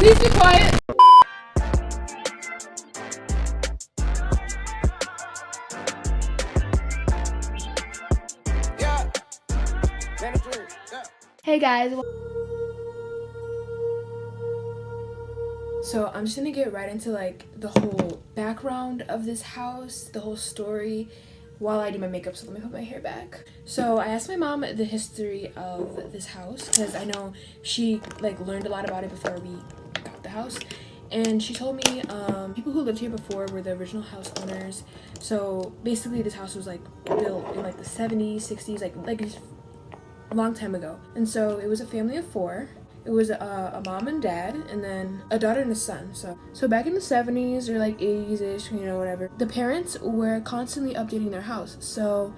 Please be quiet. Hey guys. So I'm just gonna get right into like the whole background of this house, the whole story, while I do my makeup. So let me put my hair back. So I asked my mom the history of this house because I know she like learned a lot about it before we got the house, and she told me people who lived here before were the original house owners. So basically this house was like built in like the 70s, 60s, like a long time ago. And so it was a family of 4. It was a mom and dad, and then a daughter and a son. So back in the 70s or like 80s-ish, you know, whatever, the parents were constantly updating their house. So,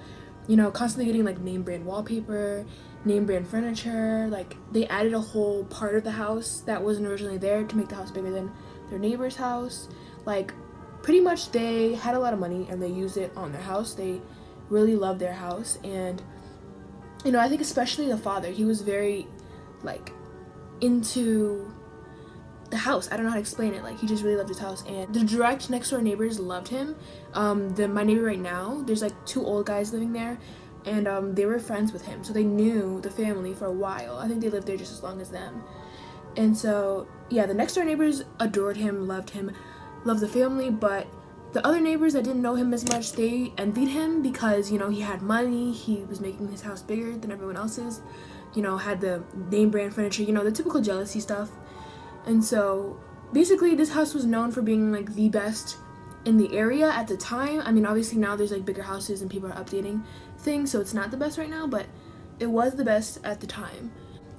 you know, constantly getting like name brand wallpaper, name brand furniture. Like they added a whole part of the house that wasn't originally there to make the house bigger than their neighbor's house. Like pretty much they had a lot of money and they used it on their house. They really loved their house. And, you know, I think especially the father, he was very like into the house. I don't know how to explain it. Like he just really loved his house, and the direct next door neighbors loved him. My neighbor right now, there's like 2 old guys living there, and they were friends with him, so they knew the family for a while. I think they lived there just as long as them. And so yeah, the next door neighbors adored him, loved the family. But the other neighbors that didn't know him as much, they envied him because, you know, he had money, he was making his house bigger than everyone else's, you know, had the name brand furniture, you know, the typical jealousy stuff. And so basically this house was known for being like the best in the area at the time. I mean, obviously now there's like bigger houses and people are updating things, so it's not the best right now, but it was the best at the time.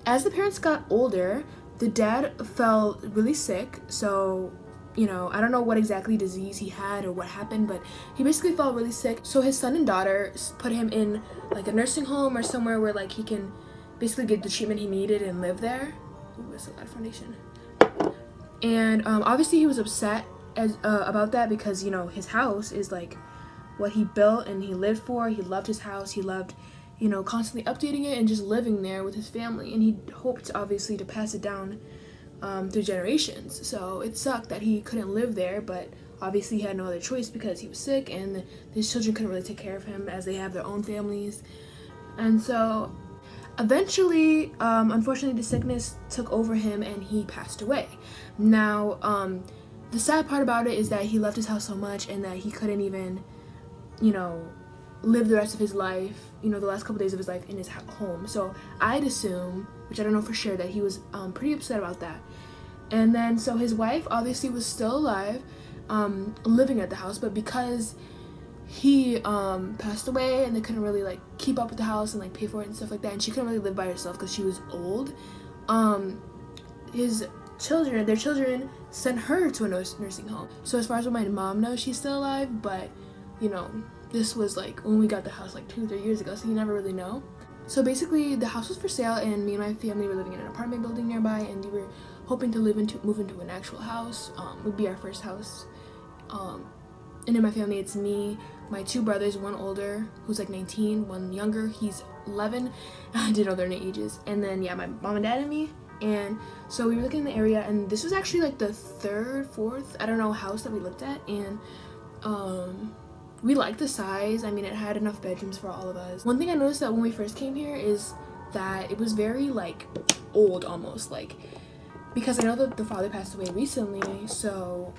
As the parents got older, the dad fell really sick. So, you know, I don't know what exactly disease he had or what happened, but he basically fell really sick. So his son and daughter put him in like a nursing home or somewhere where like he can basically get the treatment he needed and live there. Ooh, that's a lot of foundation. And obviously he was upset about that because, you know, his house is like what he built and he lived for. He loved his house. He loved, you know, constantly updating it and just living there with his family. And he hoped obviously to pass it down through generations. So it sucked that he couldn't live there, but obviously he had no other choice because he was sick and his children couldn't really take care of him as they have their own families. And so eventually, unfortunately, the sickness took over him and he passed away. Now, the sad part about it is that he loved his house so much and that he couldn't even, you know, live the rest of his life, you know, the last couple days of his life in his home. So I'd assume, which I don't know for sure, that he was pretty upset about that. And then, so his wife obviously was still alive, living at the house, but because he passed away and they couldn't really like keep up with the house and like pay for it and stuff like that, and she couldn't really live by herself because she was old, their children sent her to a nursing home. So as far as what my mom knows, she's still alive, but you know, this was like when we got the house like 2-3 years ago, so you never really know. So basically the house was for sale and me and my family were living in an apartment building nearby, and we were hoping to move into an actual house. Would be our first house. And in my family, it's me, my 2 brothers, one older, who's like 19, one younger, he's 11. I didn't know their ages. And then, yeah, my mom and dad and me. And so we were looking in the area, and this was actually like the 3rd, 4th, I don't know, house that we looked at. And we liked the size. I mean, it had enough bedrooms for all of us. One thing I noticed that when we first came here is that it was very like old almost, like, because I know that the father passed away recently, so,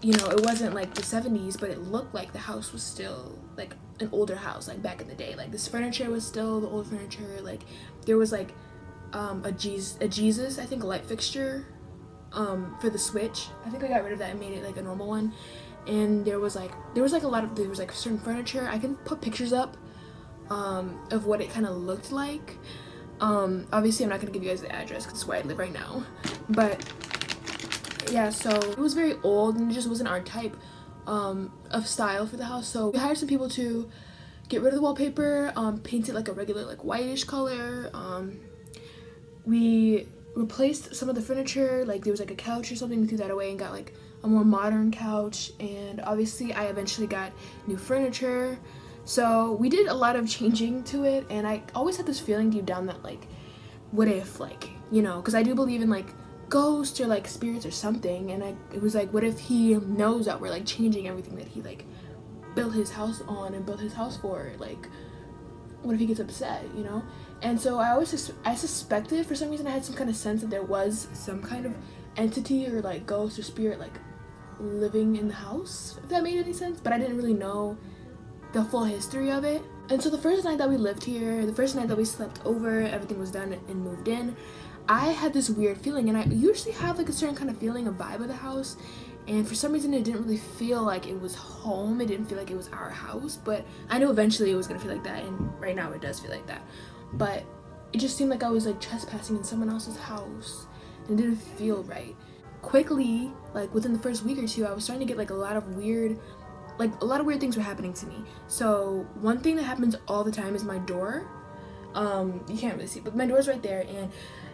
you know, it wasn't like the 70s, but it looked like the house was still like an older house, like back in the day. Like this furniture was still the old furniture. Like there was like a Jesus, I think, a light fixture for the switch. I think I got rid of that and made it like a normal one. And there was like certain furniture. I can put pictures up of what it kind of looked like. Obviously I'm not gonna give you guys the address because it's where I live right now, but yeah, so it was very old and it just wasn't our type of style for the house. So we hired some people to get rid of the wallpaper, paint it like a regular like whitish color. We replaced some of the furniture, like there was like a couch or something, we threw that away and got like a more modern couch. And obviously I eventually got new furniture. So we did a lot of changing to it, and I always had this feeling deep down that like, what if, like, you know, because I do believe in like ghosts or like spirits or something. And it was like, what if he knows that we're like changing everything that he like built his house on and built his house for? Like, what if he gets upset, you know? And so I suspected, for some reason I had some kind of sense that there was some kind of entity or like ghost or spirit like living in the house, if that made any sense, but I didn't really know the full history of it. And so the first night that we lived here, the first night that we slept over, everything was done and moved in, I had this weird feeling, and I usually have like a certain kind of feeling, a vibe of the house, and for some reason it didn't really feel like it was home. It didn't feel like it was our house, but I knew eventually it was gonna feel like that, and right now it does feel like that. But it just seemed like I was like trespassing in someone else's house, and it didn't feel right. Quickly, like within the first week or two, I was starting to get like a lot of weird things were happening to me. So one thing that happens all the time is my door. You can't really see, but my door's right there, and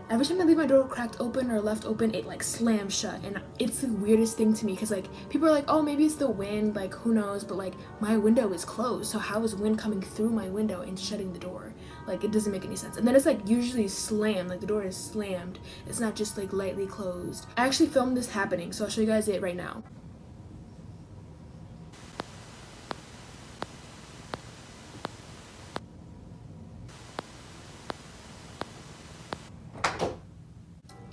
every time I leave my door cracked open or left open, it like slams shut. And it's the weirdest thing to me, because like people are like, oh, maybe it's the wind, like who knows, but like my window is closed, so how is wind coming through my window and shutting the door? Like, it doesn't make any sense. And then it's like usually slammed, like the door is slammed, it's not just like lightly closed. I actually filmed this happening, so I'll show you guys it right now.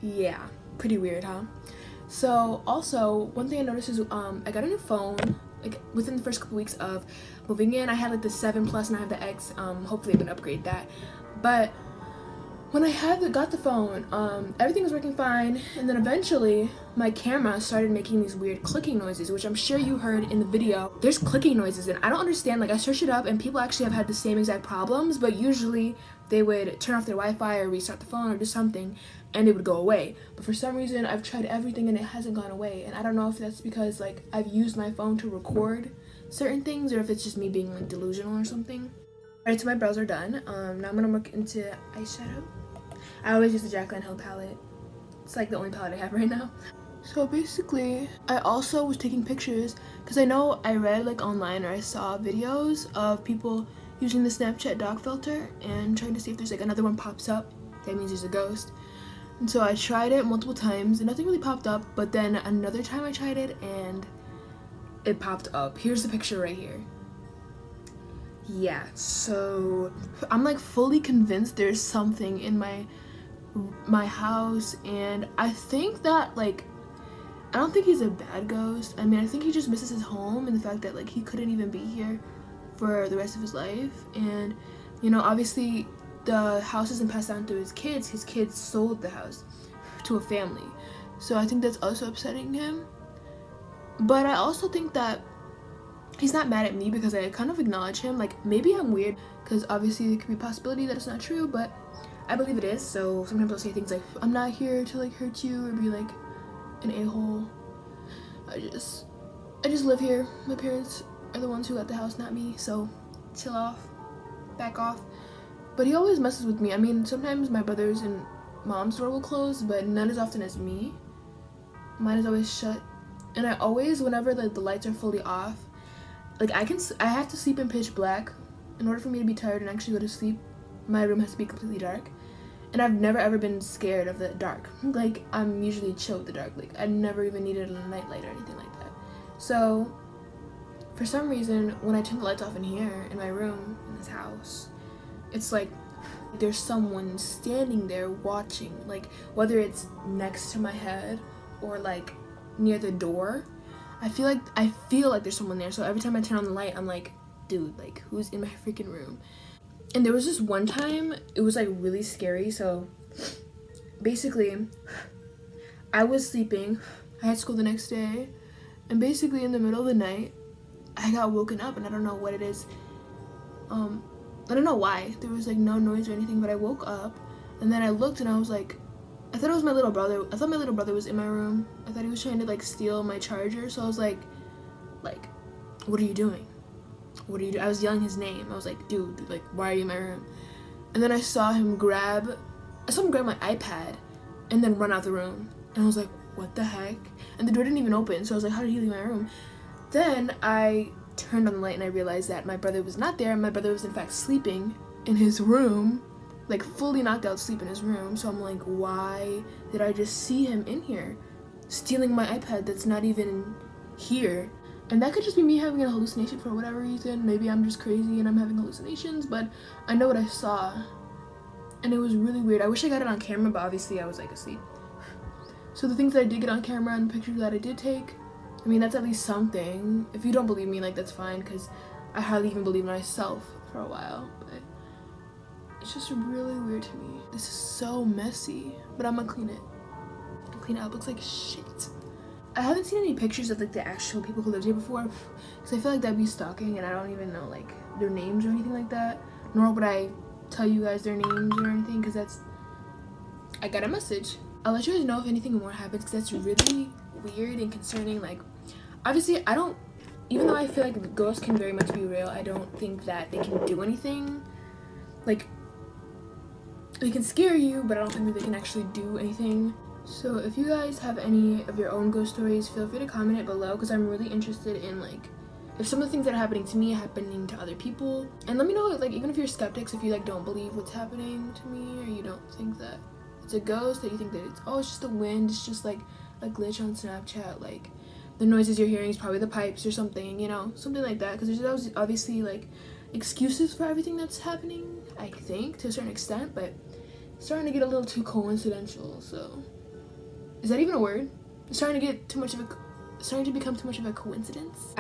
Yeah, pretty weird, huh? So also, one thing I noticed is I got a new phone like within the first couple weeks of moving in. I had like the 7 Plus and I have the X. Hopefully I'm gonna upgrade that. But when I got the phone, everything was working fine, and then eventually my camera started making these weird clicking noises, which I'm sure you heard in the video. There's clicking noises, and I don't understand. Like, I searched it up and people actually have had the same exact problems, but usually they would turn off their Wi-Fi or restart the phone or do something and it would go away. But for some reason I've tried everything and it hasn't gone away, and I don't know if that's because like I've used my phone to record certain things or if it's just me being like delusional or something. Alright, so my brows are done. Now I'm gonna look into eyeshadow. I always use the Jaclyn Hill palette. It's like the only palette I have right now. So basically, I also was taking pictures because I know I read like online or I saw videos of people using the Snapchat dog filter and trying to see if there's like another one pops up. That means there's a ghost. And so I tried it multiple times and nothing really popped up, but then another time I tried it and it popped up. Here's the picture right here. Yeah, so I'm like fully convinced there's something in my house, and I think that like I don't think he's a bad ghost. I mean, I think he just misses his home and the fact that like he couldn't even be here for the rest of his life. And you know, obviously the house isn't passed down to his kids. His kids sold the house to a family, so I think that's also upsetting him. But I also think that he's not mad at me because I kind of acknowledge him. Like, maybe I'm weird because obviously there could be a possibility that it's not true, but I believe it is. So sometimes I'll say things like, I'm not here to like hurt you or be like an a-hole. I just live here. My parents are the ones who got the house, not me, so chill off, back off. But he always messes with me. I mean, sometimes my brother's and mom's door will close, but not as often as me. Mine is always shut, and I always, whenever the lights are fully off, like I have to sleep in pitch black in order for me to be tired and actually go to sleep. My room has to be completely dark, and I've never ever been scared of the dark. Like, I'm usually chill with the dark. Like, I never even needed a nightlight or anything like that. So for some reason, when I turn the lights off in here in my room in this house, it's like there's someone standing there watching, like whether it's next to my head or like near the door. I feel like there's someone there. So every time I turn on the light, I'm like, dude, like who's in my freaking room? And there was this one time, it was like really scary. So basically I was sleeping, I had school the next day, and basically in the middle of the night I got woken up, and I don't know what it is. I don't know why. There was like no noise or anything, but I woke up and then I looked and I was like, I thought it was my little brother. I thought my little brother was in my room. I thought he was trying to like steal my charger. So I was like, what are you doing? What are you doing? I was yelling his name. I was like, dude, like, why are you in my room? And then I saw him grab my iPad and then run out the room. And I was like, what the heck? And the door didn't even open. So I was like, how did he leave my room? Then I turned on the light and I realized that my brother was not there. My brother was in fact sleeping in his room like fully knocked out sleep in his room. So I'm like, why did I just see him in here stealing my iPad that's not even here? And that could just be me having a hallucination for whatever reason. Maybe I'm just crazy and I'm having hallucinations, but I know what I saw. And it was really weird. I wish I got it on camera, but obviously I was like asleep. So the things that I did get on camera and the pictures that I did take, I mean, that's at least something. If you don't believe me, like, that's fine, because I hardly even believed myself for a while. But it's just really weird to me. This is so messy, but I'm gonna clean it. Clean it up. Looks like shit. I haven't seen any pictures of like the actual people who lived here before, because I feel like that'd be stalking, and I don't even know like their names or anything like that. Nor would I tell you guys their names or anything, because that's, I got a message. I'll let you guys know if anything more happens, because that's really weird and concerning. Like, obviously I don't, even though I feel like ghosts can very much be real, I don't think that they can do anything. Like, they can scare you, but I don't think that they can actually do anything. So if you guys have any of your own ghost stories, feel free to comment it below, because I'm really interested in like if some of the things that are happening to me are happening to other people. And let me know, like, even if you're skeptics, if you like don't believe what's happening to me, or you don't think that it's a ghost, that you think that it's, oh, it's just the wind, it's just like a glitch on Snapchat, like the noises you're hearing is probably the pipes or something, you know, something like that. Because there's obviously like excuses for everything that's happening, I think, to a certain extent, but it's starting to get a little too coincidental. So is that even a word? It's starting to become too much of a coincidence.